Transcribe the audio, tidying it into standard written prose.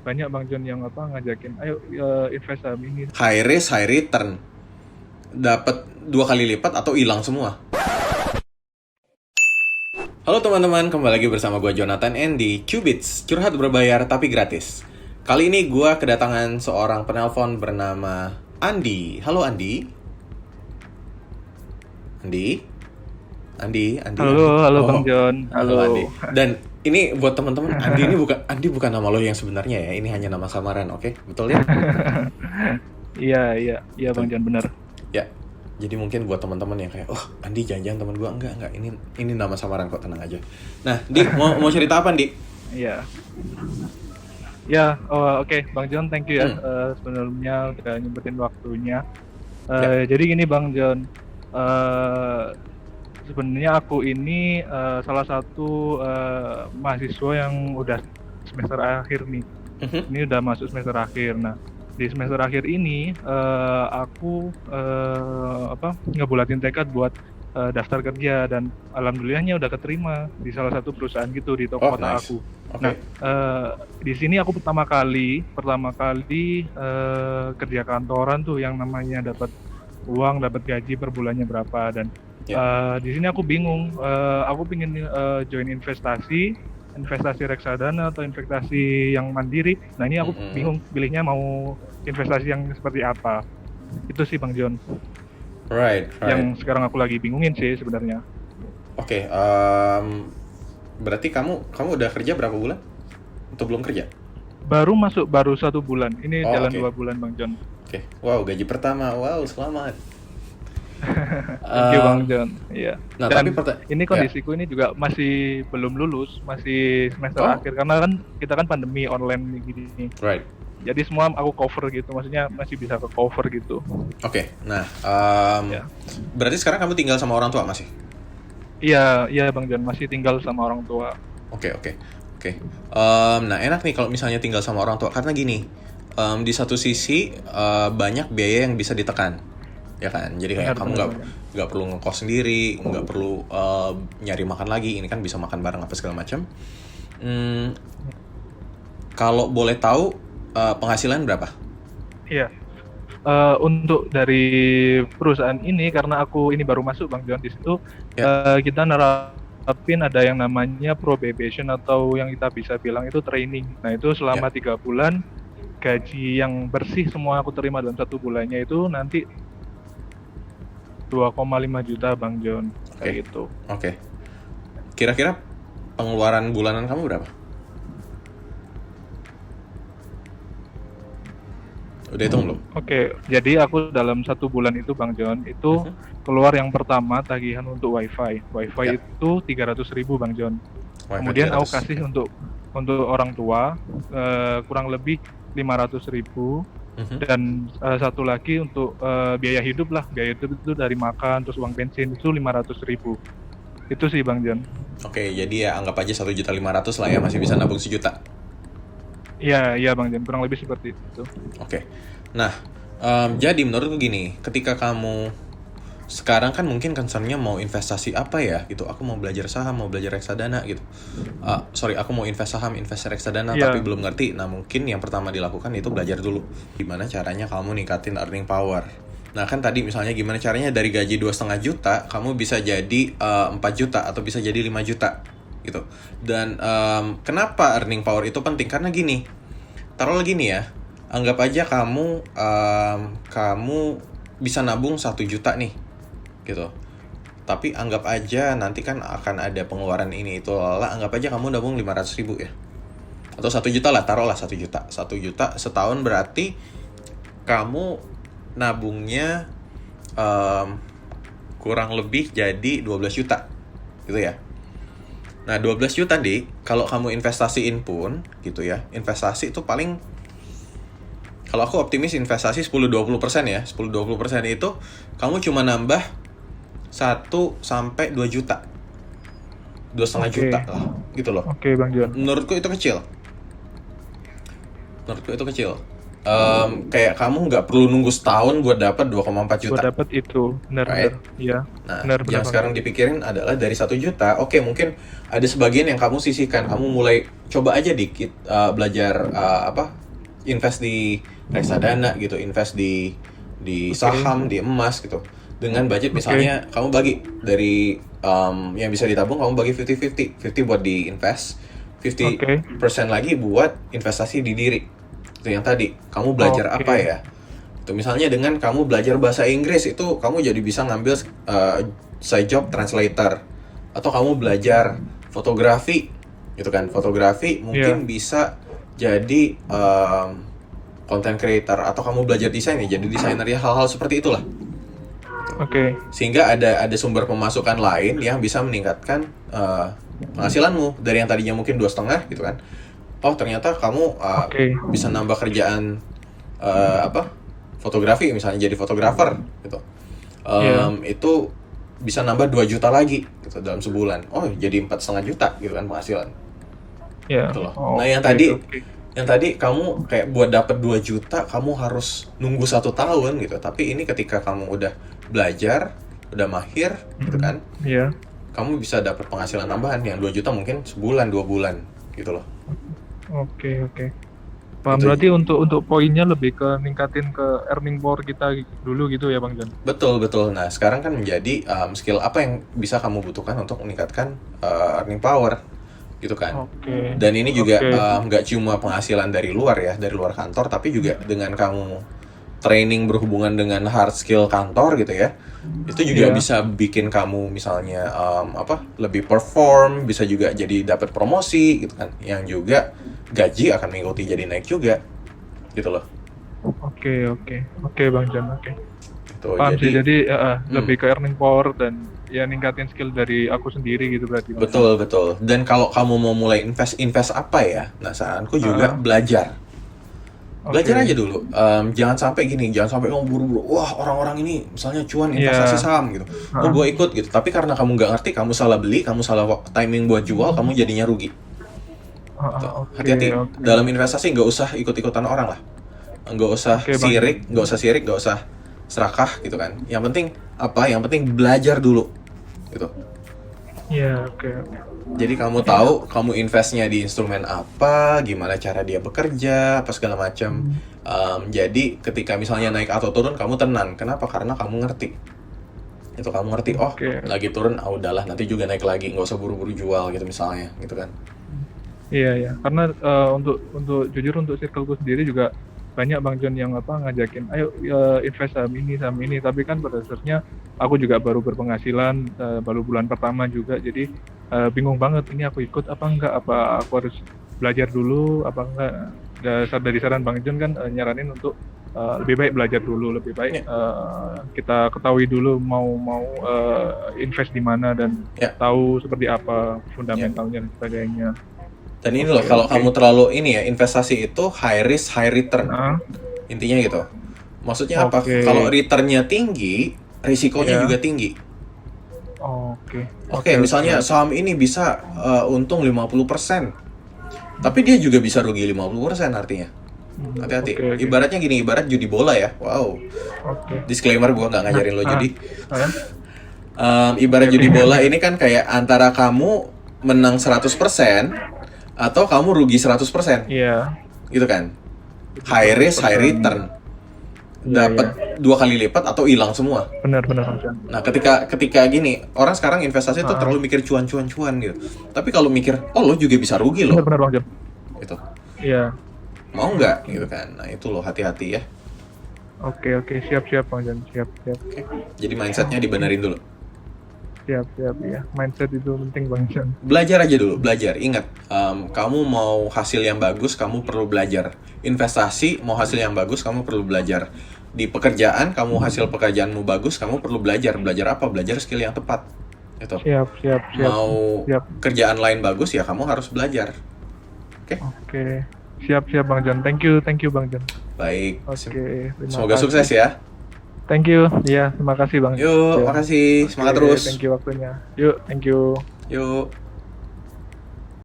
banyak Bang John yang ngajakin, ayo invest saham ini. High risk, high return. Dapat 2 kali lipat atau hilang semua. Halo teman-teman, kembali lagi bersama gue Jonathan Andy Qubits, curhat berbayar tapi gratis. Kali ini gue kedatangan seorang penelpon bernama Andi. Halo Andi. Andi. Halo Bang Oh, John, halo Andi. halo. Dan ini buat teman-teman, Andi bukan nama lo yang sebenarnya ya. Ini hanya nama samaran, oke? Betul ya? Iya Bang Betul. John, benar. Ya. Jadi mungkin buat teman-teman yang kayak, oh Andi jangan-jangan teman gue, enggak, ini nama samaran kok, tenang aja. Nah, Di mau cerita apa, Di? Iya. Ya, oke, Bang John, thank you ya Hmm. sebelumnya udah nyempetin waktunya. Ya. Jadi gini Bang John, eh sebenarnya aku ini salah satu mahasiswa yang udah semester akhir nih. Mhm. Ini udah masuk semester akhir. Nah, di semester akhir ini aku ngebulatin tekad buat daftar kerja, dan alhamdulillahnya udah keterima di salah satu perusahaan gitu di Oh, kota nice. aku. Nah, Oke. di sini aku pertama kali kerja kantoran tuh yang namanya dapat uang, dapat gaji per bulannya berapa. Dan Ya. di sini aku bingung, aku pingin join investasi reksadana atau investasi yang mandiri. Nah, ini aku Mm-mm. bingung pilihnya mau investasi yang seperti apa. Itu sih Bang John, Right. yang sekarang aku lagi bingungin sih sebenarnya. Oke. Berarti kamu udah kerja berapa bulan? Atau belum kerja? Baru 1 bulan, ini Oh, jalan oke. 2 bulan Bang John. Oke. Wow, gaji pertama. Wow, selamat. Thank you Bang Um, John. Iya. nah, tapi Dan ini ya. kondisiku ini juga masih belum lulus, masih semester Oh, akhir karena kan kita kan pandemi online gini. right. Jadi semua aku cover gitu, maksudnya masih bisa ke cover gitu. Oke. Nah, Ya. berarti sekarang kamu tinggal sama orang tua masih? Iya Bang John, masih tinggal sama orang tua. Oke, oke, oke. Nah, enak nih kalau misalnya tinggal sama orang tua karena gini, di satu sisi banyak biaya yang bisa ditekan, ya kan? Jadi kayak Benar kamu benar nggak Bang John. nggak perlu ngekos sendiri, nggak perlu nyari makan lagi. Ini kan bisa makan bareng apa segala macam. Hmm, Kalau boleh tahu penghasilan berapa? Iya. Untuk dari perusahaan ini, karena aku ini baru masuk Bang John, di situ Ya, kita nerapin ada yang namanya probation, atau yang kita bisa bilang itu training. Nah, itu ya. selama 3 bulan gaji yang bersih semua aku terima dalam 1 bulannya itu nanti 2,5 juta Bang John, Oke, kayak gitu. oke. Kira-kira pengeluaran bulanan kamu berapa? Udah hitung belum? Oke, jadi aku dalam 1 bulan itu Bang John, itu Mhm. keluar yang pertama tagihan untuk WiFi. WiFi Ya, itu 300.000 Bang John. wifi Kemudian aku 300. kasih untuk orang tua kurang lebih 500.000. Mhm. Dan satu lagi untuk biaya hidup lah. Biaya hidup itu dari makan, terus uang bensin itu 500.000. Itu sih Bang John. Oke, jadi ya anggap aja 1.500.000 lah ya, masih bisa nabung sejuta. Iya Bang John, kurang lebih seperti itu. Oke. Nah, jadi menurutku gini, ketika kamu sekarang kan mungkin concernnya mau investasi apa ya gitu. Aku mau belajar saham, mau belajar reksadana gitu. Sorry, aku mau invest saham, invest reksadana, tapi Iya, belum ngerti. Nah, mungkin yang pertama dilakukan itu belajar dulu. Gimana caranya kamu ningkatin earning power. Nah, kan tadi misalnya gimana caranya dari gaji 2,5 juta, kamu bisa jadi 4 juta atau bisa jadi 5 juta gitu. Dan kenapa earning power itu penting? Karena gini, taruhlah gini ya, anggap aja kamu bisa nabung 1 juta nih gitu. Tapi anggap aja nanti kan akan ada pengeluaran ini itu lah, anggap aja kamu nabung 500.000 ya. Atau 1 juta lah, taruhlah 1 juta. 1 juta setahun berarti kamu nabungnya kurang lebih jadi 12 juta gitu ya. Nah, 12 juta kalau kamu investasiin pun gitu ya. Investasi itu paling, kalau aku optimis investasi 10-20% ya. 10-20% itu kamu cuma nambah 1 sampai 2 juta. 2,5 juta oke. lah gitu loh. Oke Bang John. Menurutku itu kecil. Menurutku itu kecil. kayak kamu nggak perlu nunggu setahun buat dapat 2,4 Buat juta. dapat itu, Right? benar-benar. Iya, Nah, benar-benar yang Bang sekarang Jon. dipikirin adalah dari 1 juta, oke mungkin ada sebagian yang kamu sisihkan, kamu mulai coba aja dikit belajar invest di reksadana gitu, invest di saham, di emas gitu. Dengan budget misalnya kamu bagi dari yang bisa ditabung kamu bagi 50-50, 50 buat di invest, 50% lagi buat investasi di diri. Itu yang tadi, kamu belajar apa ya? Itu misalnya dengan kamu belajar bahasa Inggris itu kamu jadi bisa ngambil side job translator, atau kamu belajar fotografi gitu kan, fotografi mungkin bisa jadi content creator, atau kamu belajar desain ya jadi desainer, ya hal-hal seperti itulah. Sehingga ada sumber pemasukan lain yang bisa meningkatkan penghasilanmu dari yang tadinya mungkin 2,5 gitu kan. Oh ternyata kamu bisa nambah kerjaan fotografi, misalnya jadi fotografer gitu. Itu bisa nambah 2 juta lagi gitu dalam sebulan. Oh jadi 4,5 juta gitu kan penghasilan. Gitu loh. Nah yang tadi kamu kayak buat dapat 2 juta kamu harus nunggu 1 tahun gitu. Tapi ini ketika kamu udah belajar, udah mahir gitu kan, kamu bisa dapat penghasilan tambahan yang 2 juta mungkin sebulan, 2 bulan gitu loh. Oke. Paham, berarti untuk poinnya lebih ke ningkatin ke earning power kita dulu gitu ya Bang Jon? Betul. Nah sekarang kan menjadi skill apa yang bisa kamu butuhkan untuk meningkatkan earning power gitu kan. Dan ini juga nggak cuma penghasilan dari luar ya, dari luar kantor, tapi juga dengan kamu training berhubungan dengan hard skill kantor gitu ya, itu juga bisa bikin kamu misalnya lebih perform, bisa juga jadi dapat promosi gitu kan, yang juga gaji akan mengikuti jadi naik juga gitu loh. Oke Bang Jon. Gitu, paham sih, jadi lebih ke earning power dan ya ningkatin skill dari aku sendiri gitu berarti. Betul. Dan kalau kamu mau mulai invest apa ya, nah saranku juga belajar aja dulu. Jangan sampai kamu buru-buru, wah orang-orang ini misalnya cuan investasi saham gitu, oh gue ikut gitu, tapi karena kamu nggak ngerti, kamu salah beli, kamu salah timing buat jual, kamu jadinya rugi. Hati-hati dalam investasi, nggak usah ikut-ikutan orang lah, nggak usah sirik, nggak usah serakah gitu kan. Yang penting belajar dulu gitu. Jadi kamu tahu kamu investnya di instrumen apa, gimana cara dia bekerja, apa segala macam. Jadi ketika misalnya naik atau turun kamu tenang. Kenapa? Karena kamu ngerti. Itu kamu ngerti. Oh lagi turun, udahlah nanti juga naik lagi, nggak usah buru-buru jual gitu misalnya, gitu kan. Iya. Karena untuk jujur untuk circleku sendiri juga banyak Bang Jon yang ngajakin, ayo invest saham ini, tapi kan pada dasarnya aku juga baru berpenghasilan, baru bulan pertama juga, jadi bingung banget ini aku ikut apa enggak, apa aku harus belajar dulu apa enggak. Dari saran Bang Jon kan nyaranin untuk lebih baik belajar dulu, lebih baik kita ketahui dulu mau invest di mana dan tahu seperti apa fundamentalnya dan sebagainya. Dan ini loh, kalau kamu terlalu investasi itu high risk high return. Intinya gitu. Maksudnya apa? Kalau returnnya tinggi, risikonya juga tinggi. Misalnya saham ini bisa untung 50%. Tapi dia juga bisa rugi 50% artinya. Hati-hati. Ibaratnya gini, ibarat judi bola ya. Wow. Disclaimer, gua nggak ngajarin lo judi. Ibarat judi bola ini kan kayak antara kamu menang 100% atau kamu rugi 100%. Gitu kan. High risk, high return. Dapat 2 kali lipat atau hilang semua. Benar. Nah, ketika gini, orang sekarang investasi tuh terlalu mikir cuan gitu. Tapi kalau mikir, lo juga bisa rugi loh. Benar Bang Jon. Gitu. Iya. Mau nggak gitu kan. Nah, itu loh, hati-hati ya. Oke, siap Bang Jon, siap. Jadi mindsetnya dibenerin dulu. Siap ya. Mindset itu penting Bang Jon. Belajar aja dulu, belajar. Ingat, kamu mau hasil yang bagus, kamu perlu belajar. Investasi mau hasil yang bagus, kamu perlu belajar. Di pekerjaan, kamu hasil pekerjaanmu bagus, kamu perlu belajar. Belajar apa? Belajar skill yang tepat. Gitu. Siap. Mau kerjaan lain bagus ya, kamu harus belajar. Oke. Siap Bang Jon. Thank you Bang Jon. Baik. Semoga sukses ya. Thank you. Iya, terima kasih Bang. Yuk, makasih. Semangat terus. Thank you waktunya. Yuk, thank you. Yuk.